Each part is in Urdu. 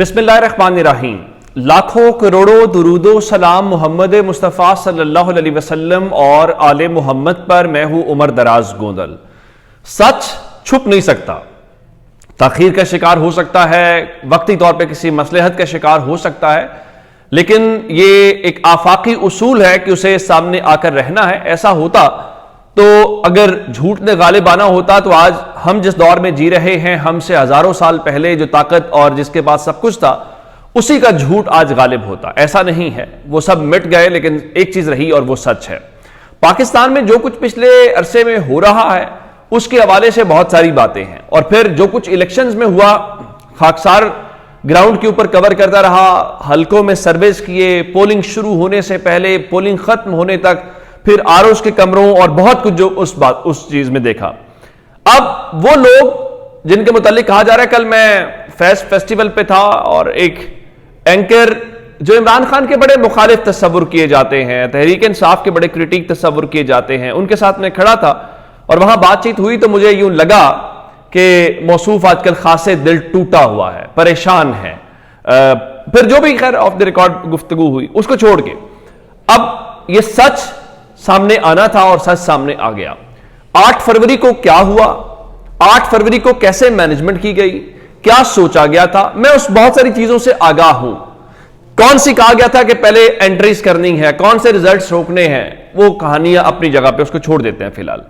بسم اللہ الرحمن الرحیم۔ لاکھوں کروڑوں درود و سلام محمد مصطفیٰ صلی اللہ علیہ وسلم اور آل محمد پر۔ میں ہوں عمر دراز گوندل۔ سچ چھپ نہیں سکتا، تاخیر کا شکار ہو سکتا ہے، وقتی طور پہ کسی مصلحت کا شکار ہو سکتا ہے، لیکن یہ ایک آفاقی اصول ہے کہ اسے سامنے آ کر رہنا ہے۔ ایسا ہوتا تو اگر جھوٹ نے غالب آنا ہوتا تو آج ہم جس دور میں جی رہے ہیں، ہم سے ہزاروں سال پہلے جو طاقت اور جس کے پاس سب کچھ تھا، اسی کا جھوٹ آج غالب ہوتا۔ ایسا نہیں ہے، وہ سب مٹ گئے، لیکن ایک چیز رہی اور وہ سچ ہے۔ پاکستان میں جو کچھ پچھلے عرصے میں ہو رہا ہے اس کے حوالے سے بہت ساری باتیں ہیں، اور پھر جو کچھ الیکشنز میں ہوا، خاکسار گراؤنڈ کے اوپر کور کرتا رہا، حلقوں میں سرویز کیے، پولنگ شروع ہونے سے پہلے، پولنگ ختم ہونے تک، پھر آرؤز کے کمروں اور بہت کچھ جو اس چیز میں دیکھا۔ اب وہ لوگ جن کے متعلق کہا جا رہا ہے، کل میں فیس فیسٹیول پہ تھا اور ایک اینکر جو عمران خان کے بڑے مخالف تصور کیے جاتے ہیں، تحریک انصاف کے بڑے کریٹیک تصور کیے جاتے ہیں، ان کے ساتھ میں کھڑا تھا اور وہاں بات چیت ہوئی تو مجھے یوں لگا کہ موصوف آج کل خاصے دل ٹوٹا ہوا ہے، پریشان ہے۔ پھر جو بھی خیر آف دی ریکارڈ گفتگو ہوئی اس کو چھوڑ کے اب یہ سچ سامنے آنا تھا اور سچ سامنے آ گیا۔ 8 فروری کو کیا ہوا، 8 فروری کو کیسے مینجمنٹ کی گئی، کیا سوچا گیا تھا، میں اس بہت ساری چیزوں سے آگاہ ہوں۔ کون سی کہا گیا تھا کہ پہلے انٹریز کرنی ہے، کون سے ریزلٹس روکنے ہیں، وہ کہانیاں اپنی جگہ پہ، اس کو چھوڑ دیتے ہیں فی الحال۔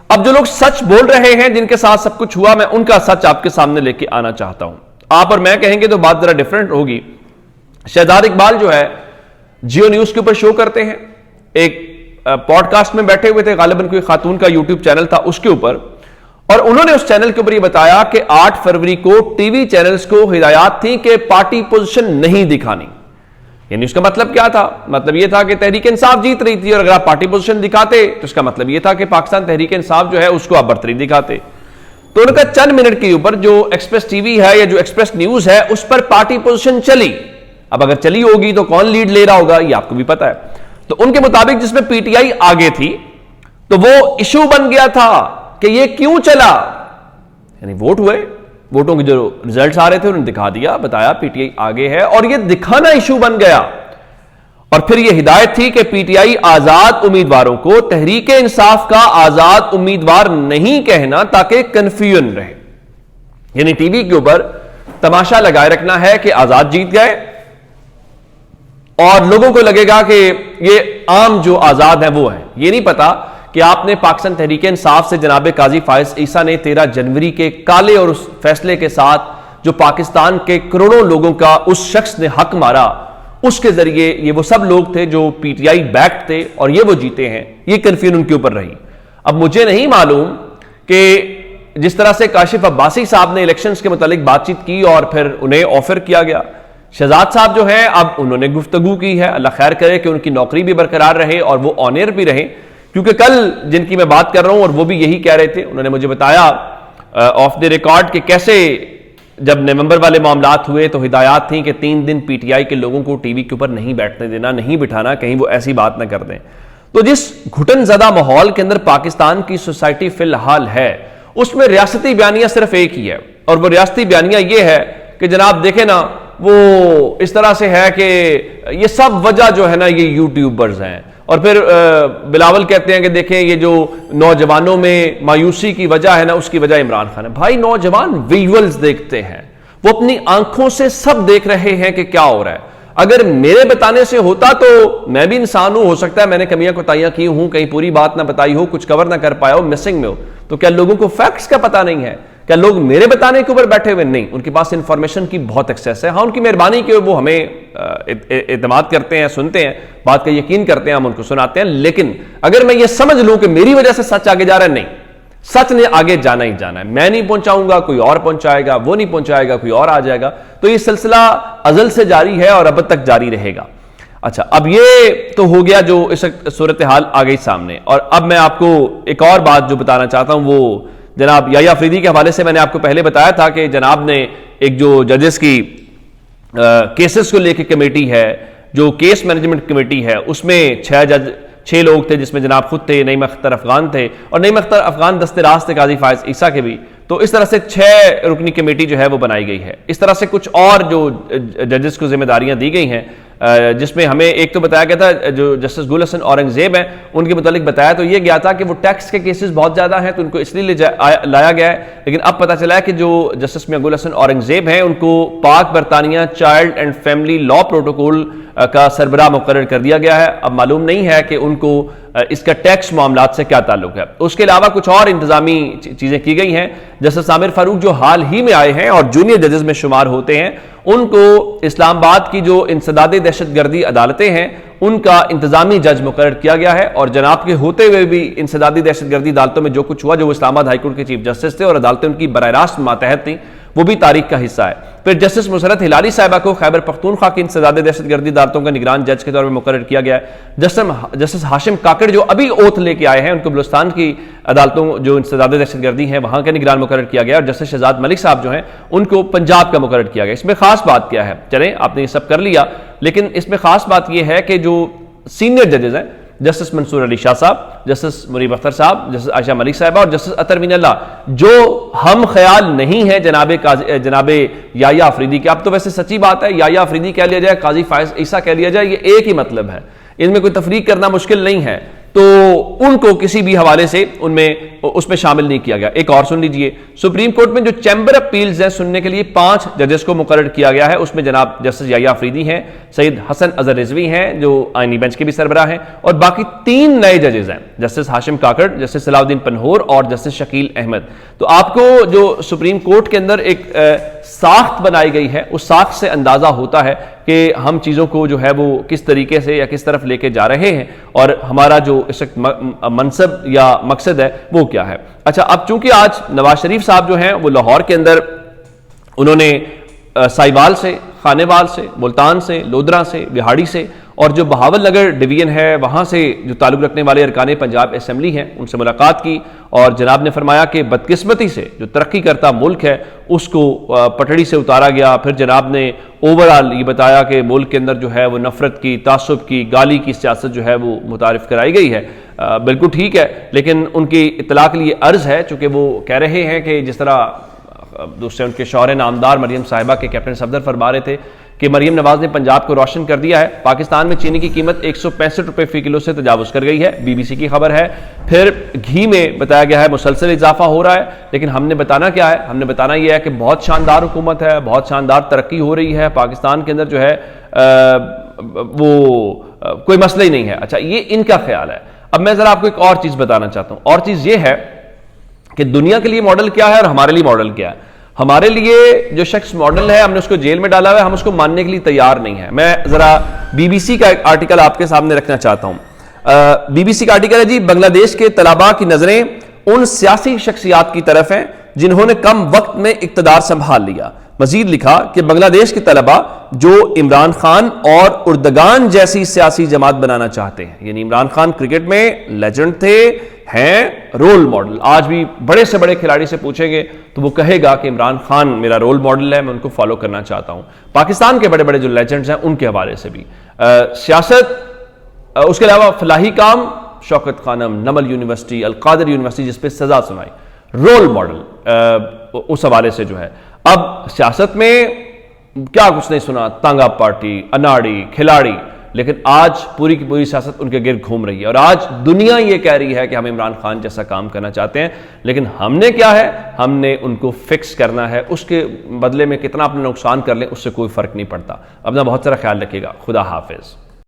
اب جو لوگ سچ بول رہے ہیں، جن کے ساتھ سب کچھ ہوا، میں ان کا سچ آپ کے سامنے لے کے آنا چاہتا ہوں۔ آپ اور میں کہیں گے تو بات ذرا ڈیفرنٹ ہوگی۔ شہزاد اقبال جو ہے جیو نیوز کے اوپر شو کرتے ہیں، ایک پوڈ کاسٹ میں بیٹھے ہوئے تھے، غالباً کوئی خاتون کا یوٹیوب چینل تھا اس کے اوپر، اور انہوں نے اس چینل کے اوپر یہ بتایا کہ 8 فروری کو ٹی وی چینلز کو ہدایات تھی کہ پارٹی پوزیشن نہیں دکھانی۔ یعنی اس کا مطلب کیا تھا؟ مطلب یہ تھا کہ تحریک انصاف جیت رہی تھی، اور اگر آپ پارٹی پوزیشن دکھاتے تو اس کا مطلب یہ تھا کہ پاکستان تحریک انصاف جو ہے اس کو آپ برتری دکھاتے۔ تو ان کا چند منٹ کے اوپر جو ایکسپریس ٹی وی ہے یا جو ایکسپریس نیوز ہے اس پر پارٹی پوزیشن چلی۔ اب اگر چلی ہوگی تو کون لیڈ لے رہا ہوگا یہ آپ کو بھی پتا ہے۔ تو ان کے مطابق جس میں پی ٹی آئی آگے تھی تو وہ ایشو بن گیا تھا کہ یہ کیوں چلا، یعنی ووٹ ہوئے، ووٹوں کے جو ریزلٹس آ رہے تھے انہوں نے دکھا دیا، بتایا پی ٹی آئی آگے ہے، اور یہ دکھانا ایشو بن گیا۔ اور پھر یہ ہدایت تھی کہ پی ٹی آئی آزاد امیدواروں کو تحریک انصاف کا آزاد امیدوار نہیں کہنا تاکہ کنفیوژن رہے۔ یعنی ٹی وی کے اوپر تماشا لگائے رکھنا ہے کہ آزاد جیت گئے، اور لوگوں کو لگے گا کہ یہ عام جو آزاد ہیں وہ ہیں۔ یہ نہیں پتا کہ آپ نے پاکستان تحریک انصاف سے جناب قاضی فائز عیسیٰ نے 13 جنوری کے کالے اور اس فیصلے کے ساتھ جو پاکستان کے کروڑوں لوگوں کا اس شخص نے حق مارا، اس کے ذریعے یہ وہ سب لوگ تھے جو پی ٹی آئی بیک تھے اور یہ وہ جیتے ہیں۔ یہ کنفیوژن ان کے اوپر رہی۔ اب مجھے نہیں معلوم کہ جس طرح سے کاشف عباسی صاحب نے الیکشنز کے متعلق بات چیت کی اور پھر انہیں آفر کیا گیا، شہزاد صاحب جو ہیں اب انہوں نے گفتگو کی ہے، اللہ خیر کرے کہ ان کی نوکری بھی برقرار رہے اور وہ آن ایئر بھی رہے، کیونکہ کل جن کی میں بات کر رہا ہوں اور وہ بھی یہی کہہ رہے تھے، انہوں نے مجھے بتایا آف دی ریکارڈ کہ کیسے جب نومبر والے معاملات ہوئے تو ہدایات تھیں کہ 3 دن پی ٹی آئی کے لوگوں کو ٹی وی کے اوپر نہیں بیٹھنے دینا، نہیں بٹھانا، کہیں وہ ایسی بات نہ کر دیں۔ تو جس گھٹن زدہ ماحول کے اندر پاکستان کی سوسائٹی فی الحال ہے، اس میں ریاستی بیانیہ صرف ایک ہی ہے، اور وہ ریاستی بیانیہ یہ ہے کہ جناب دیکھیں نا، وہ اس طرح سے ہے کہ یہ سب وجہ جو ہے نا یہ یوٹیوبرز ہیں، اور پھر بلاول کہتے ہیں کہ دیکھیں یہ جو نوجوانوں میں مایوسی کی وجہ ہے نا اس کی وجہ عمران خان ہے۔ بھائی نوجوان ویژولز دیکھتے ہیں، وہ اپنی آنکھوں سے سب دیکھ رہے ہیں کہ کیا ہو رہا ہے۔ اگر میرے بتانے سے ہوتا تو میں بھی انسان ہوں، ہو سکتا ہے میں نے کمیاں کوتاہیاں کی ہوں، کہیں پوری بات نہ بتائی ہو، کچھ کور نہ کر پایا ہو، مسنگ میں ہو، تو کیا لوگوں کو فیکٹس کا پتہ نہیں ہے؟ کیا لوگ میرے بتانے کے اوپر بیٹھے ہوئے؟ نہیں، ان کے پاس انفارمیشن کی بہت ایکسیس ہے۔ ہاں ان کی مہربانی کہ وہ ہمیں اعتماد کرتے ہیں، سنتے ہیں، بات کا یقین کرتے ہیں، ہم ان کو سناتے ہیں، لیکن اگر میں یہ سمجھ لوں کہ میری وجہ سے سچ آگے جا رہا ہے، نہیں، سچ نے آگے جانا ہی جانا ہے۔ میں نہیں پہنچاؤں گا، کوئی اور پہنچائے گا، وہ نہیں پہنچائے گا، کوئی اور آ جائے گا۔ تو یہ سلسلہ ازل سے جاری ہے اور اب تک جاری رہے گا۔ اچھا، اب یہ تو ہو گیا جو اس صورتحال آ گئی سامنے، اور اب میں آپ کو ایک اور بات جو بتانا چاہتا ہوں، وہ جناب یحییٰ افریدی کے حوالے سے میں نے آپ کو پہلے بتایا تھا کہ جناب نے ایک جو ججز کی کیسز کو لے کے کمیٹی ہے، جو کیس مینجمنٹ کمیٹی ہے، اس میں 6 لوگ تھے، جس میں جناب خود تھے، نعیم اختر افغان تھے، اور نعیم اختر افغان دست راست تھے قاضی فائز عیسیٰ کے بھی۔ تو اس طرح سے 6 رکنی کمیٹی جو ہے وہ بنائی گئی ہے. اس طرح سے کچھ اور جو ججز کو ذمہ داریاں دی گئی ہیں جس میں ہمیں ایک تو بتایا گیا تھا جو جسٹس گل حسن اورنگزیب ہیں ان کے متعلق بتایا تو یہ گیا تھا کہ وہ ٹیکس کے کیسز بہت زیادہ ہیں تو ان کو اس لیے لایا گیا ہے. لیکن اب پتہ چلا ہے کہ جو جسٹس میاں گل حسن اورنگزیب ہیں ان کو پاک برطانیہ child and family law protocol کا سربراہ مقرر کر دیا گیا ہے. اب معلوم نہیں ہے کہ ان کو اس کا ٹیکس معاملات سے کیا تعلق ہے. اس کے علاوہ کچھ اور انتظامی چیزیں کی گئی ہیں. جسٹس عامر فاروق جو حال ہی میں آئے ہیں اور جونیئر ججز میں شمار ہوتے ہیں ان کو اسلام آباد کی جو انسداد دہشت گردی عدالتیں ہیں ان کا انتظامی جج مقرر کیا گیا ہے. اور جناب کے ہوتے ہوئے بھی انسدادی دہشت گردی عدالتوں میں جو کچھ ہوا جو اسلام آباد ہائی کورٹ کے چیف جسٹس تھے اور عدالتیں ان کی براہ راست ماتحت تھیں وہ بھی تاریخ کا حصہ ہے. پھر جسٹس مسرت ہلالی صاحبہ کو خیبر پختونخوا کی انسداد دہشت گردی عدالتوں کا نگران جج کے طور پر مقرر کیا گیا ہے. جسٹس ہاشم کاکڑ جو ابھی اوتھ لے کے آئے ہیں ان کو بلوچستان کی عدالتوں جو انسداد دہشت گردی ہیں وہاں کا نگران مقرر کیا گیا. اور جسٹس شہزاد ملک صاحب جو ہیں ان کو پنجاب کا مقرر کیا گیا. اس میں خاص بات کیا ہے؟ چلیں آپ نے یہ سب کر لیا لیکن اس میں خاص بات یہ ہے کہ جو سینئر ججز ہیں جسٹس منصور علی شاہ صاحب، جسٹس منیب اختر صاحب، جسٹس عائشہ ملک صاحبہ اور جسٹس اطہر مین اللہ جو ہم خیال نہیں ہے جناب یحییٰ آفریدی کے. اب تو ویسے سچی بات ہے یحییٰ آفریدی کہہ لیا جائے قاضی فائز عیسیٰ کہہ لیا جائے یہ ایک ہی مطلب ہے، ان میں کوئی تفریق کرنا مشکل نہیں ہے. تو ان کو کسی بھی حوالے سے اس میں شامل نہیں کیا گیا. ایک اور سن لیجئے سپریم کورٹ میں جو چیمبر اپیلز ہیں سننے کے لیے 5 ججز کو مقرر کیا گیا ہے. اس میں جناب جسٹس یحییٰ آفریدی ہیں، سید حسن اظہر رضوی ہیں جو آئینی بینچ کے بھی سربراہ ہیں اور باقی 3 نئے ججز ہیں جسٹس ہاشم کاکڑ، جسٹس صلاح الدین پنہور اور جسٹس شکیل احمد. تو آپ کو جو سپریم کورٹ کے اندر ایک ساخت بنائی گئی ہے اس ساخت سے اندازہ ہوتا ہے کہ ہم چیزوں کو جو ہے وہ کس طریقے سے یا کس طرف لے کے جا رہے ہیں اور ہمارا جو اس وقت منصب یا مقصد ہے وہ کیا ہے. اچھا اب چونکہ آج نواز شریف صاحب جو ہیں وہ لاہور کے اندر انہوں نے سائیوال سے، خانے وال سے، ملتان سے، لودرا سے، بہاڑی سے اور جو بہاول نگر ڈویژن ہے وہاں سے جو تعلق رکھنے والے ارکان پنجاب اسمبلی ہیں ان سے ملاقات کی اور جناب نے فرمایا کہ بدقسمتی سے جو ترقی کرتا ملک ہے اس کو پٹڑی سے اتارا گیا. پھر جناب نے اوورآل یہ بتایا کہ ملک کے اندر جو ہے وہ نفرت کی، تعصب کی، گالی کی سیاست جو ہے وہ متعارف کرائی گئی ہے. بالکل ٹھیک ہے لیکن ان کی اطلاع کے لیے عرض ہے چونکہ وہ کہہ رہے ہیں کہ جس طرح دوسرے ان کے شوہر نامدار مریم صاحبہ کے کیپٹن صفدر فرما رہے تھے کہ مریم نواز نے پنجاب کو روشن کر دیا ہے. پاکستان میں چینی کی قیمت 165 روپے فی کلو سے تجاوز کر گئی ہے، BBC کی خبر ہے. پھر گھی میں بتایا گیا ہے مسلسل اضافہ ہو رہا ہے لیکن ہم نے بتانا کیا ہے؟ ہم نے بتانا یہ ہے کہ بہت شاندار حکومت ہے، بہت شاندار ترقی ہو رہی ہے پاکستان کے اندر جو ہے وہ کوئی مسئلہ ہی نہیں ہے. اچھا یہ ان کا خیال ہے. اب میں ذرا آپ کو ایک اور چیز بتانا چاہتا ہوں. اور چیز یہ ہے کہ دنیا کے لیے ماڈل کیا ہے اور ہمارے لیے ماڈل کیا ہے. ہمارے لیے جو شخص ماڈل ہے ہم نے اس کو جیل میں ڈالا ہوا ہے، ہم اس کو ماننے کے لیے تیار نہیں ہے. میں ذرا BBC کا ایک آرٹیکل آپ کے سامنے رکھنا چاہتا ہوں. BBC کا آرٹیکل ہے جی بنگلہ دیش کے طلباء کی نظریں ان سیاسی شخصیات کی طرف ہیں جنہوں نے کم وقت میں اقتدار سنبھال لیا. مزید لکھا کہ بنگلہ دیش کے طلباء جو عمران خان اور اردگان جیسی سیاسی جماعت بنانا چاہتے ہیں، یعنی عمران خان کرکٹ میں لیجنڈ تھے، ہیں رول ماڈل. آج بھی بڑے سے بڑے کھلاڑی سے پوچھیں گے تو وہ کہے گا کہ عمران خان میرا رول ماڈل ہے، میں ان کو فالو کرنا چاہتا ہوں. پاکستان کے بڑے بڑے جو لیجنڈز ہیں ان کے حوالے سے بھی سیاست، اس کے علاوہ فلاحی کام، شوکت خانم، نمل یونیورسٹی، القادر یونیورسٹی جس پہ سزا سنائی، رول ماڈل اس حوالے سے جو ہے. اب سیاست میں کیا کچھ نہیں سنا، تانگا پارٹی، اناڑی، کھلاڑی، لیکن آج پوری کی پوری سیاست ان کے گرد گھوم رہی ہے اور آج دنیا یہ کہہ رہی ہے کہ ہم عمران خان جیسا کام کرنا چاہتے ہیں. لیکن ہم نے کیا ہے، ہم نے ان کو فکس کرنا ہے، اس کے بدلے میں کتنا اپنا نقصان کر لیں اس سے کوئی فرق نہیں پڑتا. اپنا بہت سارا خیال رکھیے گا. خدا حافظ.